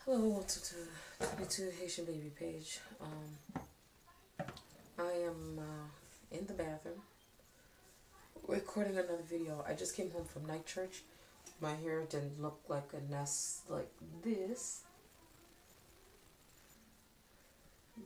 Hello, welcome to 22 Haitian Baby Page. I am in the bathroom recording another video. I just came home from night church. My hair didn't look like a nest like this,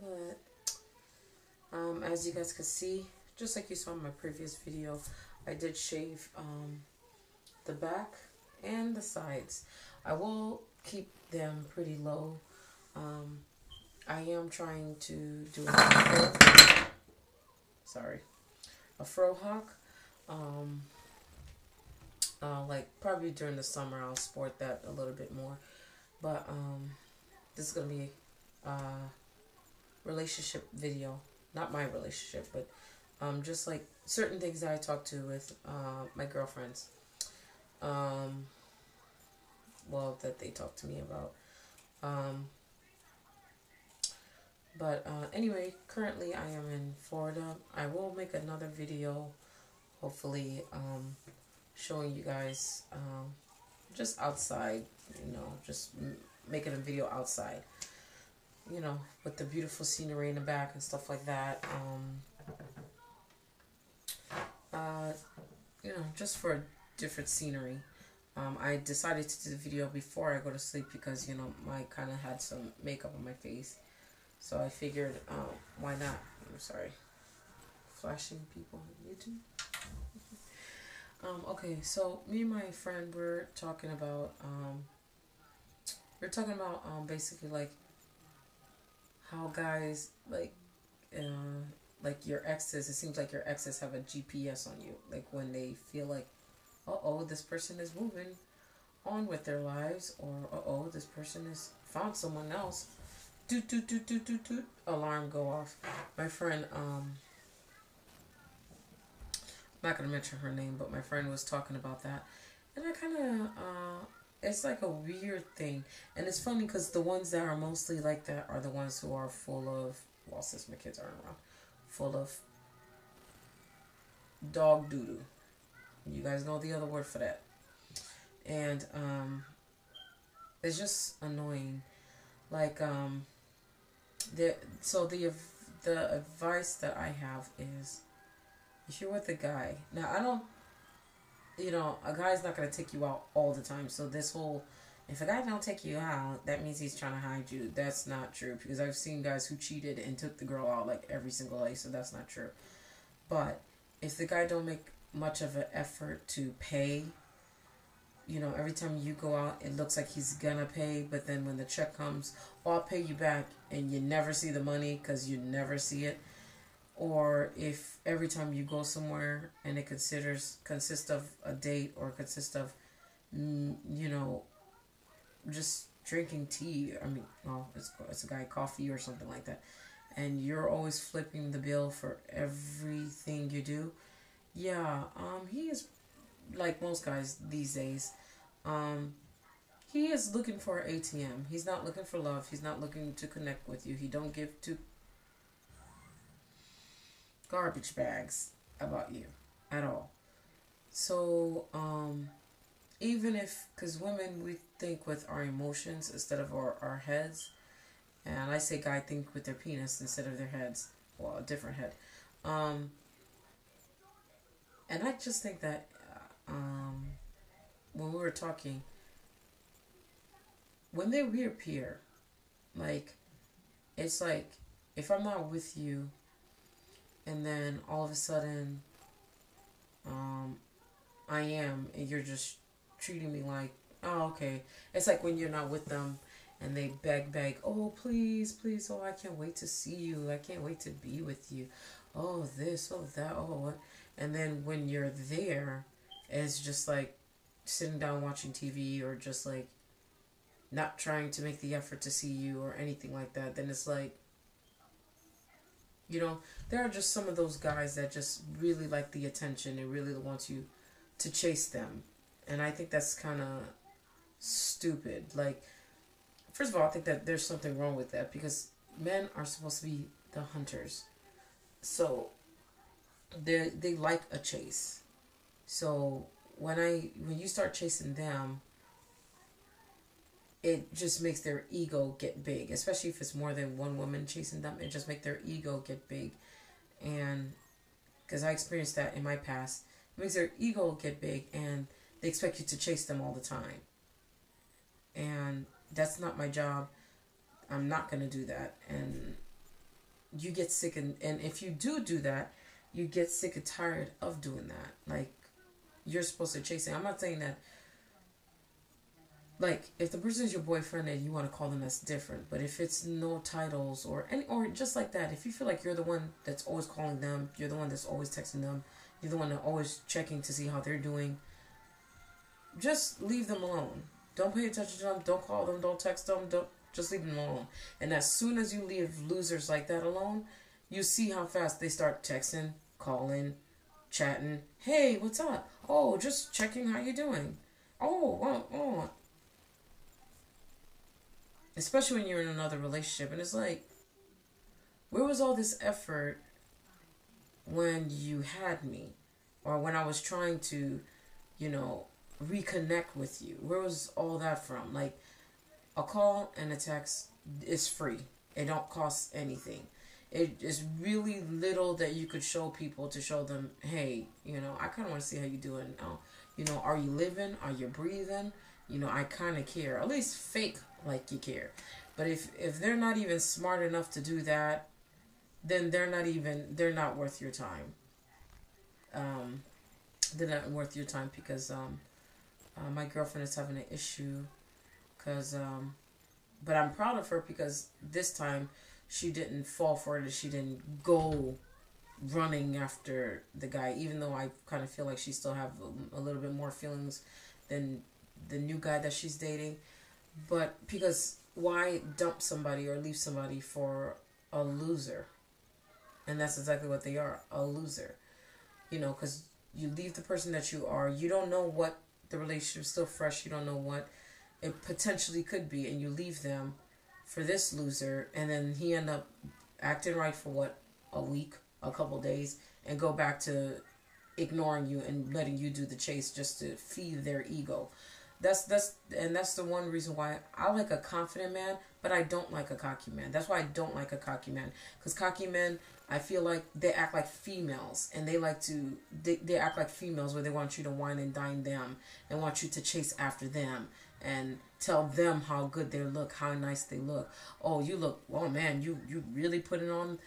but as you guys can see, just like you saw in my previous video, I did shave the back and the sides. I will keep them pretty low. I am trying to do a fro hawk. Like probably during the summer I'll sport that a little bit more. But this is gonna be a relationship video. Not my relationship, but just like certain things that I talk to with my girlfriends. Well, that they talk to me about. But anyway, currently I am in Florida. I will make another video, hopefully, showing you guys just outside, just making a video outside, with the beautiful scenery in the back and stuff like that. Just for different scenery. I decided to do the video before I go to sleep because, I kind of had some makeup on my face. So I figured, why not? I'm sorry. Flashing people on YouTube. Okay, so me and my friend were talking about, basically like how guys, like your exes, it seems like your exes have a GPS on you. Like when they feel like, uh-oh, this person is moving on with their lives, or uh-oh, this person has found someone else. Doot, doot, doot, doot, doot, doot, alarm go off. My friend, I'm not going to mention her name, but my friend was talking about that. And I kind of, it's like a weird thing. And it's funny because the ones that are mostly like that are the ones who are full of, well, since my kids aren't around, full of dog doo-doo. You guys know the other word for that. And it's just annoying. Like, the advice that I have is, if you're with a guy, now I don't, a guy's not going to take you out all the time. So this whole, if a guy don't take you out, that means he's trying to hide you. That's not true, because I've seen guys who cheated and took the girl out like every single day. So that's not true. But if the guy don't make much of an effort to pay, every time you go out, it looks like he's gonna pay, but then when the check comes, I'll pay you back, and you never see the money because you never see it. Or if every time you go somewhere and it consists of a date, or consists of, just drinking tea. I mean, well, it's a guy coffee or something like that, and you're always flipping the bill for everything you do. Yeah, he is, like most guys these days, he is looking for an ATM. He's not looking for love. He's not looking to connect with you. He don't give two garbage bags about you at all. So, even if, because women, we think with our emotions instead of our heads, and I say guy think with their penis instead of their heads, well, a different head. And I just think that, when we were talking, when they reappear, like, it's like, if I'm not with you, and then all of a sudden, I am, and you're just treating me like, oh, okay. It's like when you're not with them, and they beg, oh, please, please, oh, I can't wait to see you, I can't wait to be with you, oh, this, oh, that, oh, what, and then when you're there, it's just like, sitting down watching TV, or just like, not trying to make the effort to see you, or anything like that, then it's like, there are just some of those guys that just really like the attention and really want you to chase them. And I think that's kind of stupid. Like, first of all, I think that there's something wrong with that, because men are supposed to be the hunters. So, they like a chase. So, when you start chasing them, it just makes their ego get big, especially if it's more than one woman chasing them. It just makes their ego get big. And because I experienced that in my past, it makes their ego get big and they expect you to chase them all the time. And that's not my job. I'm not going to do that. And you get sick, and if you do that, you get sick and tired of doing that. Like, you're supposed to chase it. I'm not saying that, like, if the person is your boyfriend and you want to call them, that's different. But if it's no titles or just like that, if you feel like you're the one that's always calling them, you're the one that's always texting them, you're the one that's always checking to see how they're doing, just leave them alone. Don't pay attention to them. Don't call them. Don't text them. Don't Just leave them alone. And as soon as you leave losers like that alone, you see how fast they start texting, calling, chatting. Hey, what's up? Oh, just checking how you doing. Oh. Especially when you're in another relationship. And it's like, where was all this effort when you had me? Or when I was trying to, reconnect with you? Where was all that from? Like, a call and a text is free. It don't cost anything. It is really little that you could show people to show them, hey, I kind of want to see how you doing. Are you living? Are you breathing? I kind of care. At least fake like you care. But if they're not even smart enough to do that, then they're not worth your time. They're not worth your time because my girlfriend is having an issue but I'm proud of her because this time she didn't fall for it and she didn't go running after the guy, even though I kind of feel like she still have a little bit more feelings than the new guy that she's dating. But because why dump somebody or leave somebody for a loser? And that's exactly what they are, a loser. Because you leave the person that you are. You don't know what the relationship's still fresh. You don't know what it potentially could be, and you leave them for this loser, and then he end up acting right for a week, a couple days, and go back to ignoring you and letting you do the chase just to feed their ego. That's the one reason why I like a confident man, but I don't like a cocky man. That's why I don't like a cocky man, because cocky men, I feel like they act like females, and they act like females where they want you to wine and dine them and want you to chase after them and tell them how good they look, how nice they look. Oh, man, you really putting on,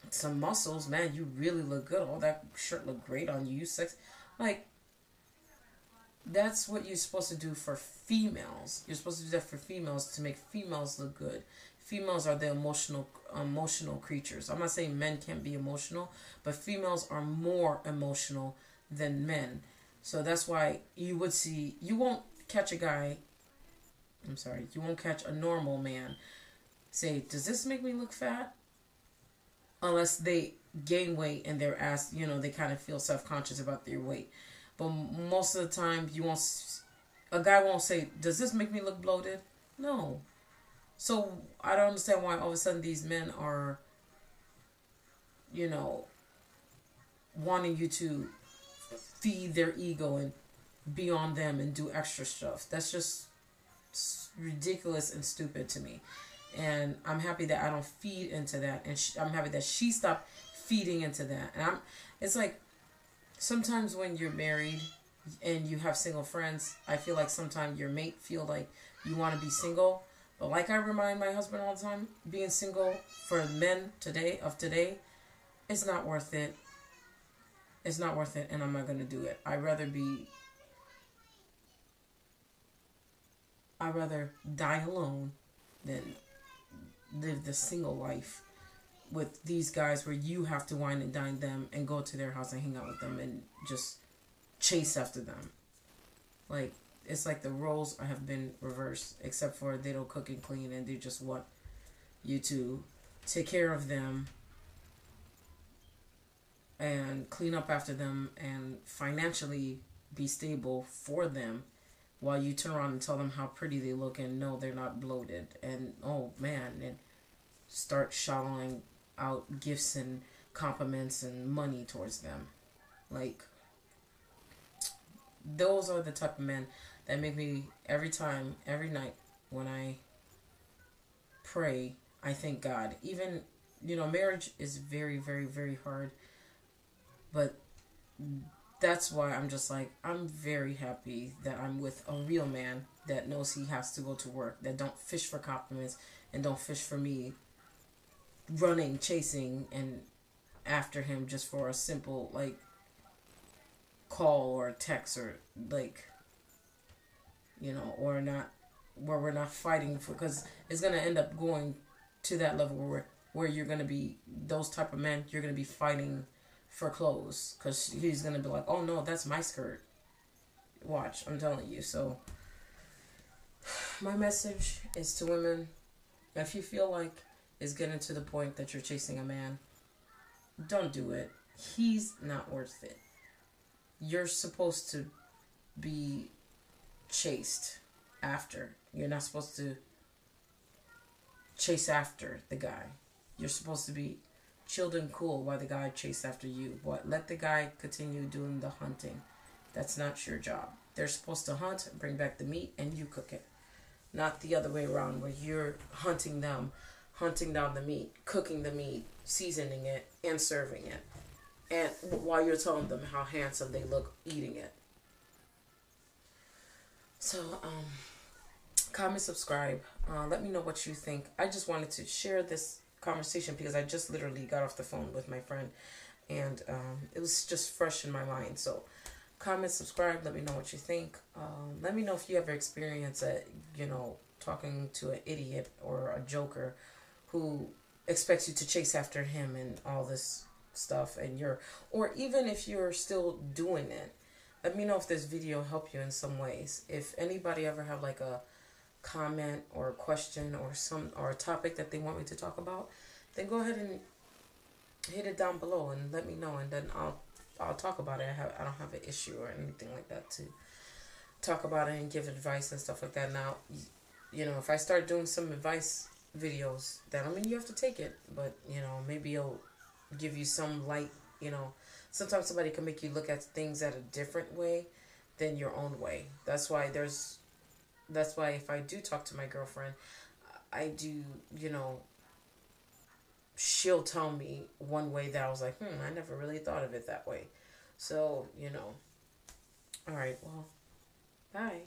some muscles, man. You really look good. Oh, that shirt look great on you. You sex, like. That's what you're supposed to do for females. You're supposed to do that for females to make females look good. Females are the emotional creatures. I'm not saying men can't be emotional, but females are more emotional than men. So that's why you won't catch a normal man say, does this make me look fat? Unless they gain weight and their ass, they kind of feel self-conscious about their weight. But most of the time, a guy won't say, does this make me look bloated? No. So I don't understand why all of a sudden these men are, wanting you to feed their ego and be on them and do extra stuff. That's just ridiculous and stupid to me. And I'm happy that I don't feed into that. And I'm happy that she stopped feeding into that. And it's like, sometimes when you're married and you have single friends, I feel like sometimes your mate feel like you want to be single. But like I remind my husband all the time, being single for men today, it's not worth it. It's not worth it, and I'm not going to do it. I'd rather die alone than live the single life with these guys where you have to wine and dine them and go to their house and hang out with them and just chase after them. Like, it's like the roles have been reversed, except for they don't cook and clean and they just want you to take care of them and clean up after them and financially be stable for them, while you turn around and tell them how pretty they look and no, they're not bloated, and oh man, and start showering out gifts and compliments and money towards them. Like, those are the type of men that make me, every time, every night when I pray, I thank God. Even, marriage is very, very, very hard, but that's why I'm just like, I'm very happy that I'm with a real man that knows he has to go to work, that don't fish for compliments and don't fish for me running, chasing, and after him just for a simple, like, call or text, or, like, or not, where we're not fighting for, because it's going to end up going to that level where you're going to be, those type of men, you're going to be fighting for clothes, because he's going to be like, oh no, that's my skirt. Watch, I'm telling you. So my message is to women, if you feel like it's getting to the point that you're chasing a man, don't do it. He's not worth it. You're supposed to be chased after. You're not supposed to chase after the guy. You're supposed to be chilled and cool while the guy chased after you. But let the guy continue doing the hunting. That's not your job. They're supposed to hunt, bring back the meat, and you cook it. Not the other way around, where you're hunting them, hunting down the meat, cooking the meat, seasoning it, and serving it. And while you're telling them how handsome they look eating it. So, comment, subscribe. Let me know what you think. I just wanted to share this conversation because I just literally got off the phone with my friend, and it was just fresh in my mind. So, comment, subscribe. Let me know what you think. Let me know if you ever experience talking to an idiot or a joker who expects you to chase after him and all this stuff, or even if you're still doing it. Let me know if this video helped you in some ways. If anybody ever have like a comment or a question or a topic that they want me to talk about, then go ahead and hit it down below and let me know, and then I'll talk about it. I don't have an issue or anything like that to talk about it and give advice and stuff like that. Now, if I start doing some advice videos, then you have to take it, but maybe it'll give you some light. Sometimes somebody can make you look at things at a different way than your own way. That's why if I do talk to my girlfriend, I do, she'll tell me one way that I was like, I never really thought of it that way. So, all right, well, bye.